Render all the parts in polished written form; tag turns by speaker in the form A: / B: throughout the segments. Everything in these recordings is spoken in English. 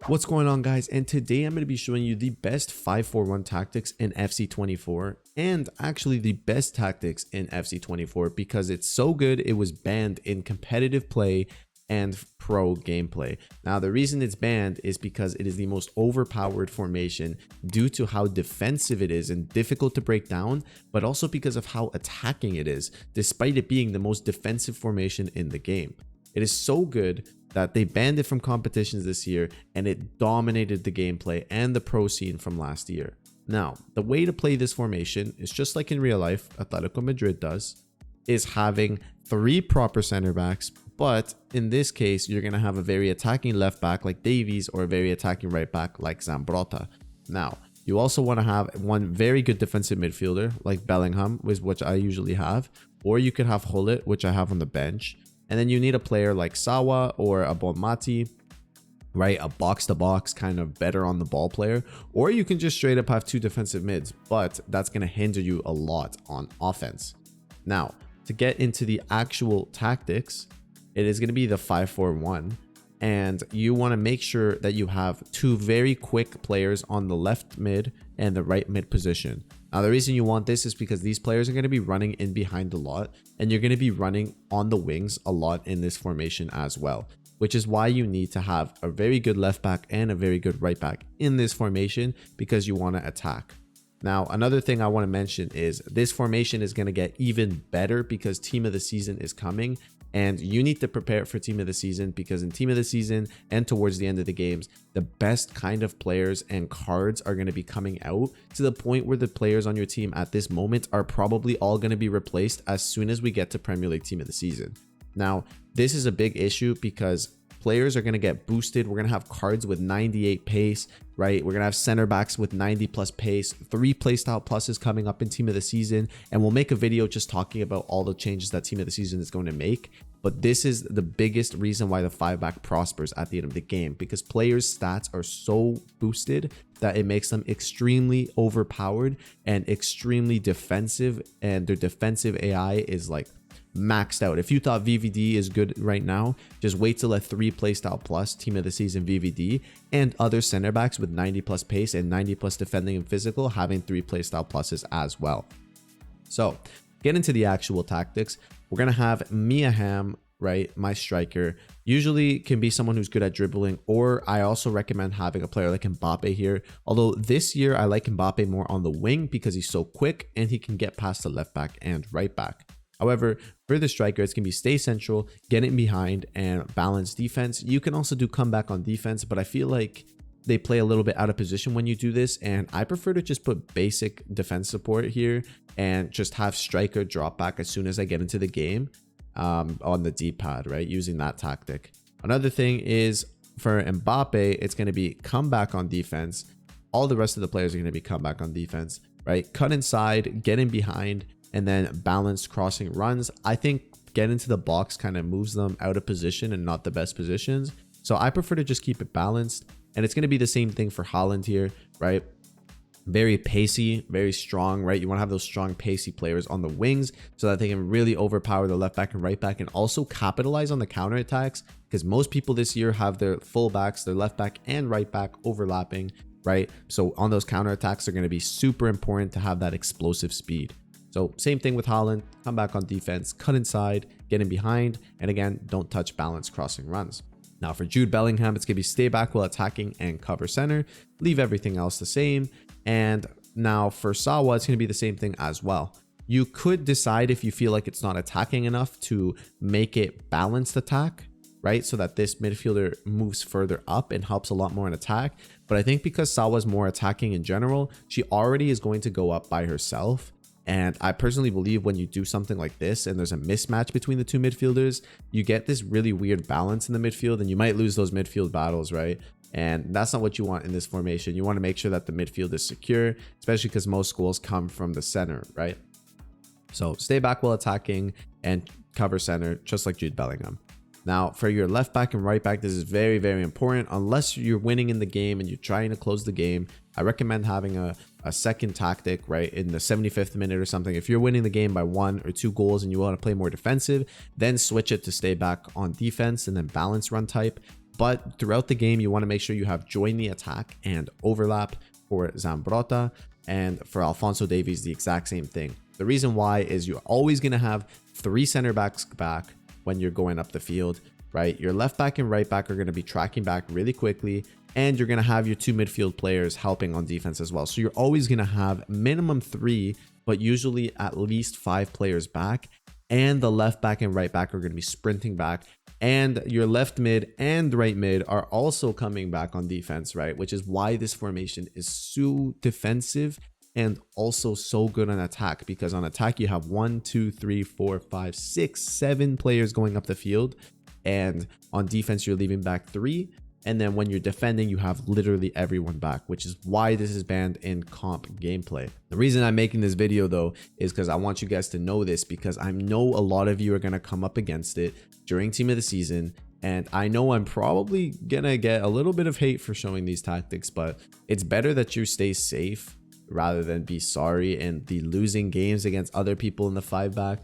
A: What's going on, guys? And today I'm going to be showing you the best 5-4-1 tactics in FC24 and actually the best tactics in FC24 because it's so good it was banned in competitive play and pro gameplay. Now the reason it's banned is because it is the most overpowered formation due to how defensive it is and difficult to break down, but also because of how attacking it is despite it being the most defensive formation in the game. It is so good that they banned it from competitions this year and it dominated the gameplay and the pro scene from last year. Now, the way to play this formation is just like in real life, Atletico Madrid does, is having 3 proper center backs, but in this case, you're going to have a very attacking left back like Davies or a very attacking right back like Zambrotta. Now, you also want to have one very good defensive midfielder like Bellingham, which I usually have, or you could have Hullet, which I have on the bench. And then you need a player like Sawa or a Bonmati, right? A box-to-box kind of better on the ball player. Or you can just straight up have 2 defensive mids, but that's going to hinder you a lot on offense. Now, to get into the actual tactics, it is going to be the 5-4-1. And you want to make sure that you have 2 very quick players on the left mid and the right mid position. Now, the reason you want this is because these players are going to be running in behind a lot, and you're going to be running on the wings a lot in this formation as well, which is why you need to have a very good left back and a very good right back in this formation because you want to attack. Now, another thing I want to mention is this formation is going to get even better because Team of the Season is coming. And you need to prepare for Team of the Season because in Team of the Season and towards the end of the games, the best kind of players and cards are going to be coming out to the point where the players on your team at this moment are probably all going to be replaced as soon as we get to Premier League Team of the Season. Now, this is a big issue because players are going to get boosted. We're going to have cards with 98 pace, right? We're going to have center backs with 90 plus pace, 3 playstyle pluses coming up in Team of the Season. And we'll make a video just talking about all the changes that Team of the Season is going to make. But this is the biggest reason why the 5-back prospers at the end of the game because players' stats are so boosted that it makes them extremely overpowered and extremely defensive. And their defensive AI is like maxed out. If you thought VVD is good right now, just wait till a 3 playstyle plus Team of the Season VVD and other center backs with 90 plus pace and 90 plus defending and physical having 3 playstyle pluses as well. So get into the actual tactics. We're going to have Miaham, right? My striker usually can be someone who's good at dribbling, or I also recommend having a player like Mbappe here. Although this year I like Mbappe more on the wing because he's so quick and he can get past the left back and right back. However, for the striker, it's going to be stay central, get in behind, and balance defense. You can also do comeback on defense, but I feel like they play a little bit out of position when you do this, and I prefer to just put basic defense support here and just have striker drop back as soon as I get into the game on the D-pad, right, using that tactic. Another thing is for Mbappe, it's going to be comeback on defense. All the rest of the players are going to be comeback on defense, right? Cut inside, get in behind, and then balanced crossing runs. I think get into the box kind of moves them out of position and not the best positions. So I prefer to just keep it balanced. And it's going to be the same thing for Haaland here, right? Very pacey, very strong, right? You want to have those strong pacey players on the wings so that they can really overpower the left back and right back and also capitalize on the counterattacks because most people this year have their full backs, their left back and right back overlapping, right? So on those counterattacks are going to be super important to have that explosive speed. So same thing with Haaland, come back on defense, cut inside, get in behind, and again, don't touch balanced crossing runs. Now for Jude Bellingham, it's going to be stay back while attacking and cover center, leave everything else the same. And now for Sawa, it's going to be the same thing as well. You could decide if you feel like it's not attacking enough to make it balanced attack, right? So that this midfielder moves further up and helps a lot more in attack. But I think because Sawa's more attacking in general, she already is going to go up by herself. And I personally believe when you do something like this and there's a mismatch between the 2 midfielders, you get this really weird balance in the midfield and you might lose those midfield battles, right? And that's not what you want in this formation. You want to make sure that the midfield is secure, especially because most goals come from the center, right? So stay back while attacking and cover center, just like Jude Bellingham. Now, for your left back and right back, this is very, very important. Unless you're winning in the game and you're trying to close the game, I recommend having a second tactic, right, in the 75th minute or something. If you're winning the game by 1 or 2 goals and you want to play more defensive, then switch it to stay back on defense and then balance run type. But throughout the game, you want to make sure you have join the attack and overlap for Zambrotta, and for Alphonso Davies, the exact same thing. The reason why is you're always going to have 3 center backs back when you're going up the field, right? Your left back and right back are going to be tracking back really quickly, and you're going to have your 2 midfield players helping on defense as well. So you're always going to have minimum 3, but usually at least 5 players back, and the left back and right back are going to be sprinting back, and your left mid and right mid are also coming back on defense, right? Which is why this formation is so defensive and also so good on attack, because on attack you have 1, 2, 3, 4, 5, 6, 7 players going up the field, and on defense you're leaving back 3. And then when you're defending, you have literally everyone back, which is why this is banned in comp gameplay. The reason I'm making this video though is because I want you guys to know this, because I know a lot of you are going to come up against it during team of the season. And I know I'm probably going to get a little bit of hate for showing these tactics, but it's better that you stay safe rather than be sorry and be losing games against other people in the 5-back.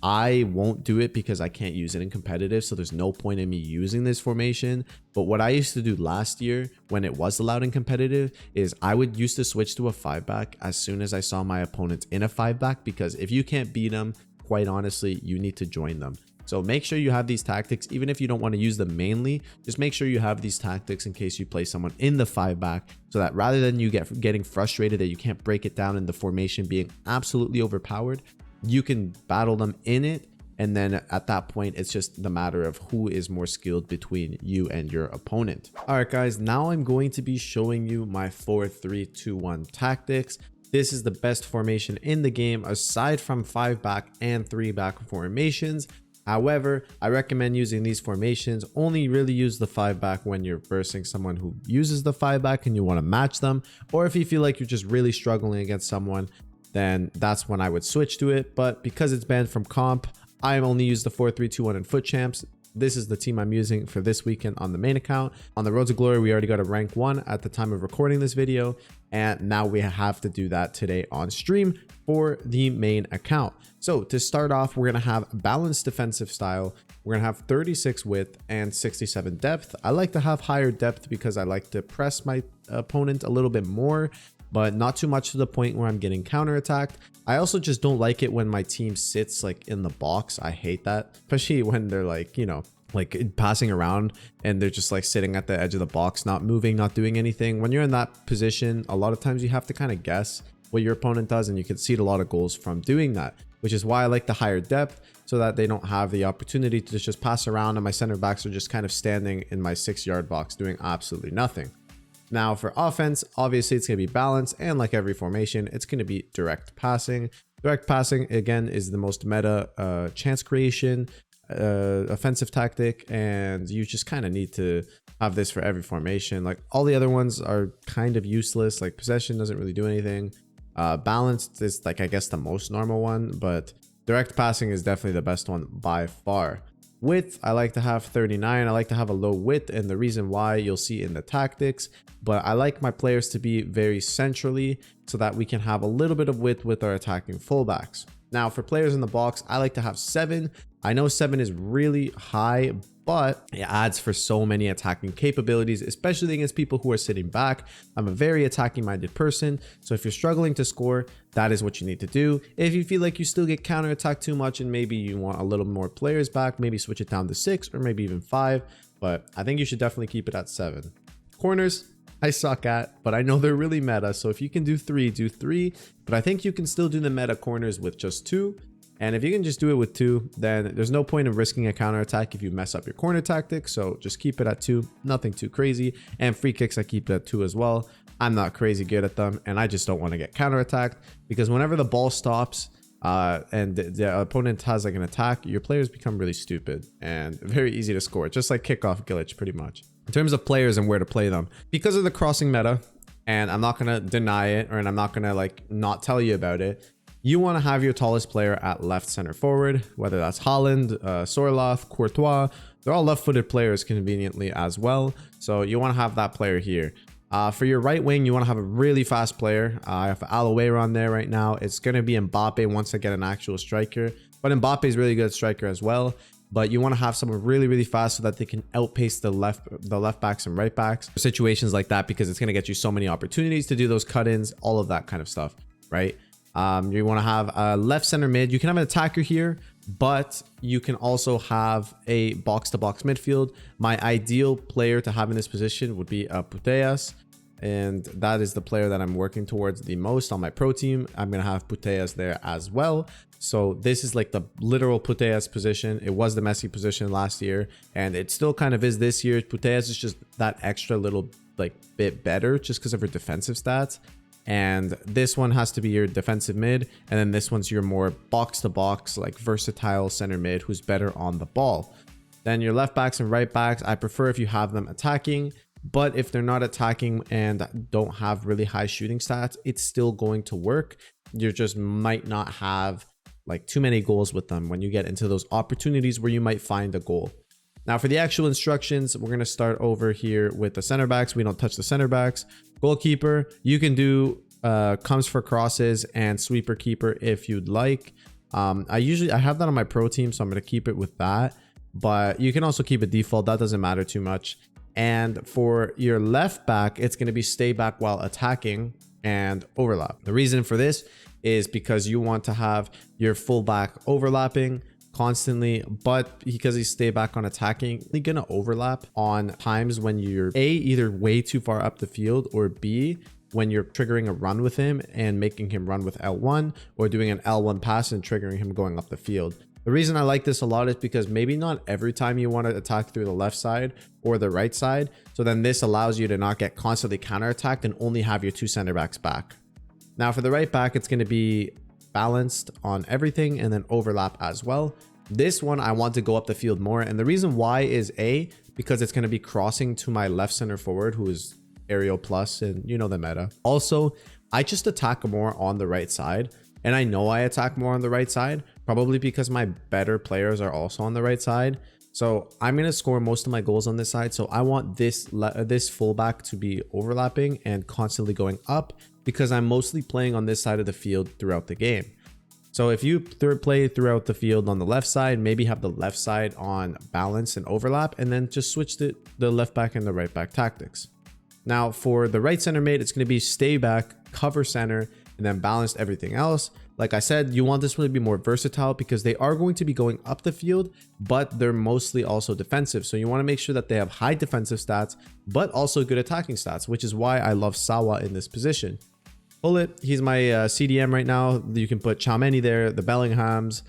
A: I won't do it because I can't use it in competitive, so there's no point in me using this formation. But what I used to do last year when it was allowed in competitive is I would used to switch to a 5-back as soon as I saw my opponents in a 5-back, because if you can't beat them, quite honestly, you need to join them. So make sure you have these tactics, even if you don't want to use them mainly, just make sure you have these tactics in case you play someone in the 5-back, so that rather than you getting frustrated that you can't break it down in the formation being absolutely overpowered, you can battle them in it, and then at that point it's just the matter of who is more skilled between you and your opponent. All right guys, now I'm going to be showing you my 4-3-2-1 tactics. This is the best formation in the game aside from 5-back and 3-back formations. However, I recommend using these formations. Only really use the 5-back when you're versing someone who uses the 5-back and you want to match them, or if you feel like you're just really struggling against someone, then that's when I would switch to it. But because it's banned from comp, I only use the 4-3-2-1 in Foot Champs. This is the team I'm using for this weekend on the main account. On the Road to Glory, we already got a rank 1 at the time of recording this video, and now we have to do that today on stream for the main account. So to start off, we're going to have balanced defensive style. We're going to have 36 width and 67 depth. I like to have higher depth because I like to press my opponent a little bit more, but not too much to the point where I'm getting counterattacked. I also just don't like it when my team sits like in the box. I hate that, especially when they're like, you know, like passing around and they're just like sitting at the edge of the box, not moving, not doing anything. When you're in that position, a lot of times you have to kind of guess what your opponent does, and you can see a lot of goals from doing that, which is why I like the higher depth, so that they don't have the opportunity to just pass around and my center backs are just kind of standing in my 6-yard box doing absolutely nothing. Now for offense, obviously it's going to be balanced, and like every formation, it's going to be direct passing. Direct passing, again, is the most meta chance creation offensive tactic, and you just kind of need to have this for every formation. Like all the other ones are kind of useless, like possession doesn't really do anything. Balanced is like, I guess, the most normal one, but direct passing is definitely the best one by far. Width, I like to have 39. I like to have a low width, and the reason why you'll see in the tactics, but I like my players to be very centrally so that we can have a little bit of width with our attacking fullbacks. Now for players in the box, I like to have 7. I know 7 is really high, but it adds for so many attacking capabilities, especially against people who are sitting back. I'm a very attacking minded person, so if you're struggling to score, that is what you need to do. If you feel like you still get counterattacked too much and maybe you want a little more players back, maybe switch it down to 6 or maybe even 5, but I think you should definitely keep it at 7. Corners, I suck at, but I know they're really meta, so if you can do 3, do 3, but I think you can still do the meta corners with just 2. And if you can just do it with 2, then there's no point in risking a counterattack if you mess up your corner tactic. So just keep it at 2, nothing too crazy. And free kicks, I keep it at 2 as well. I'm not crazy good at them, and I just don't want to get counterattacked, because whenever the ball stops and the opponent has like an attack, your players become really stupid and very easy to score, just like kickoff glitch pretty much. In terms of players and where to play them, because of the crossing meta, and I'm not going to deny it, or I'm not going to like not tell you about it, you want to have your tallest player at left center forward, whether that's Haaland, Sorloth, Courtois. They're all left-footed players conveniently as well, so you want to have that player here. For your right wing, you want to have a really fast player. I have Aloeira on there right now. It's going to be Mbappe once I get an actual striker, but Mbappe is really good striker as well. but you want to have someone really, really fast so that they can outpace the left backs and right backs. Situations like that, because it's going to get you so many opportunities to do those cut-ins, all of that kind of stuff, right? You want to have a left center mid. You can have an attacker here, but you can also have a box-to-box midfield. My ideal player to have in this position would be a Putellas, and that is the player that I'm working towards the most on my pro team. I'm going to have Putellas there as well. So this is like the literal Putellas position. It was the Messi position last year, and it still kind of is this year. Putellas is just that extra little like bit better just because of her defensive stats. And this one has to be your defensive mid, and then this one's your more box-to-box, like versatile center mid who's better on the ball. Then your left backs and right backs, I prefer if you have them attacking, but if they're not attacking and don't have really high shooting stats, it's still going to work. You just might not have like too many goals with them when you get into those opportunities where you might find a goal. Now for the actual instructions, we're going to start over here with the center backs. We don't touch the center backs. Goalkeeper, you can do comes for crosses and sweeper keeper if you'd like. I have that on my pro team, so I'm going to keep it with that, but you can also keep it default. That doesn't matter too much. And for your left back, it's going to be stay back while attacking and overlap. The reason for this is because you want to have your full back overlapping constantly, but because he's stay back on attacking, he's gonna overlap on times when you're either way too far up the field, or B, when you're triggering a run with him and making him run with L1, or doing an L1 pass and triggering him going up the field. The reason I like this a lot is because maybe not every time you want to attack through the left side or the right side, so then this allows you to not get constantly counterattacked and only have your two center backs back. Now for the right back, it's going to be balanced on everything and then overlap as well. This one I want to go up the field more, and the reason why is because it's going to be crossing to my left center forward, who is aerial plus, and you know the meta. Also, I just attack more on the right side, and I know I attack more on the right side probably because my better players are also on the right side. So I'm going to score most of my goals on this side, so I want this fullback to be overlapping and constantly going up, because I'm mostly playing on this side of the field throughout the game. So if you play throughout the field on the left side, maybe have the left side on balance and overlap, and then just switch the left back and the right back tactics. Now for the right center mid, it's going to be stay back, cover center, and then balanced everything else. Like I said, you want this one to be more versatile because they are going to be going up the field, but they're mostly also defensive. So you want to make sure that they have high defensive stats, but also good attacking stats, which is why I love Sawa in this position. Bullet, he's my CDM right now. You can put Tchouaméni there, the Bellinghams,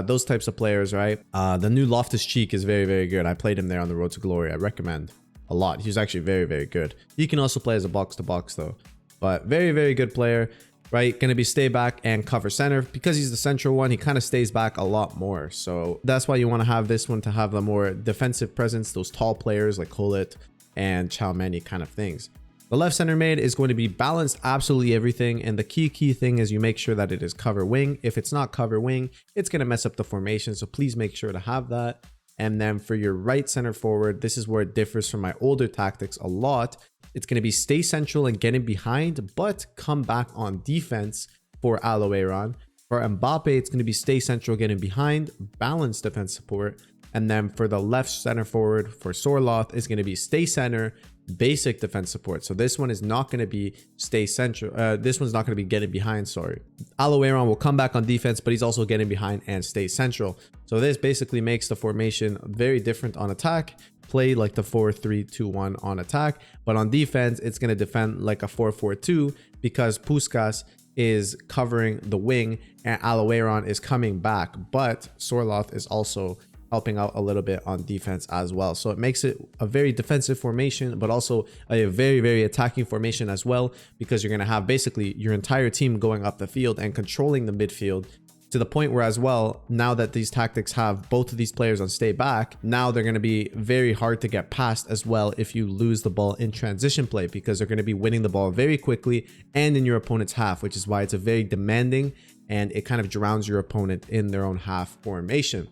A: those types of players, right? The new Loftus-Cheek is very, very good. I played him there on the Road to Glory. I recommend a lot. He's actually very, very good. He can also play as a box-to-box though, but very, very good player, right? Going to be stay back and cover center. Because he's the central one, he kind of stays back a lot more. So that's why you want to have this one to have the more defensive presence, those tall players like Hullet and Tchouaméni kind of things. The left center mid is going to be balanced absolutely everything, and the key thing is you make sure that it is cover wing. If it's not cover wing, it's going to mess up the formation, so please make sure to have that. And then for your right center forward, this is where it differs from my older tactics a lot. It's going to be stay central and get in behind, but come back on defense for Aloeiron. For Mbappe, it's going to be stay central, get in behind, balanced defense support. And then for the left center forward for Sorloth, is going to be stay center, basic defense support. So this one is not going to be stay central. This one's not going to be getting behind, sorry. Aloeiron will come back on defense, but he's also getting behind and stay central. So this basically makes the formation very different on attack. Play like the 4-3-2-1 on attack, but on defense, it's going to defend like a 4-4-2 because Puskás is covering the wing and Aloeiron is coming back, but Sorloth is also helping out a little bit on defense as well. So it makes it a very defensive formation, but also a very, very attacking formation as well, because you're going to have basically your entire team going up the field and controlling the midfield, to the point where as well, now that these tactics have both of these players on stay back, now they're going to be very hard to get past as well if you lose the ball in transition play, because they're going to be winning the ball very quickly and in your opponent's half, which is why it's a very demanding, and it kind of drowns your opponent in their own half formation.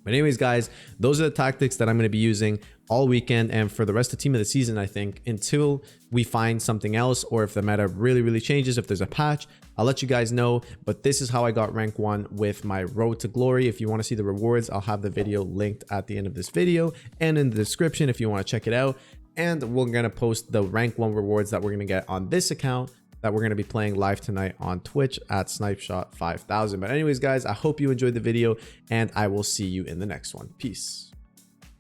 A: But anyways, guys, those are the tactics that I'm going to be using all weekend and for the rest of the team of the season, I think, until we find something else, or if the meta really changes, if there's a patch, I'll let you guys know. But this is how I got rank 1 with my road to glory. If you want to see the rewards, I'll have the video linked at the end of this video and in the description if you want to check it out. And we're going to post the rank 1 rewards that we're going to get on this account that we're going to be playing live tonight on Twitch at SnipeShot 5000. But anyways, guys, I hope you enjoyed the video and I will see you in the next one. Peace.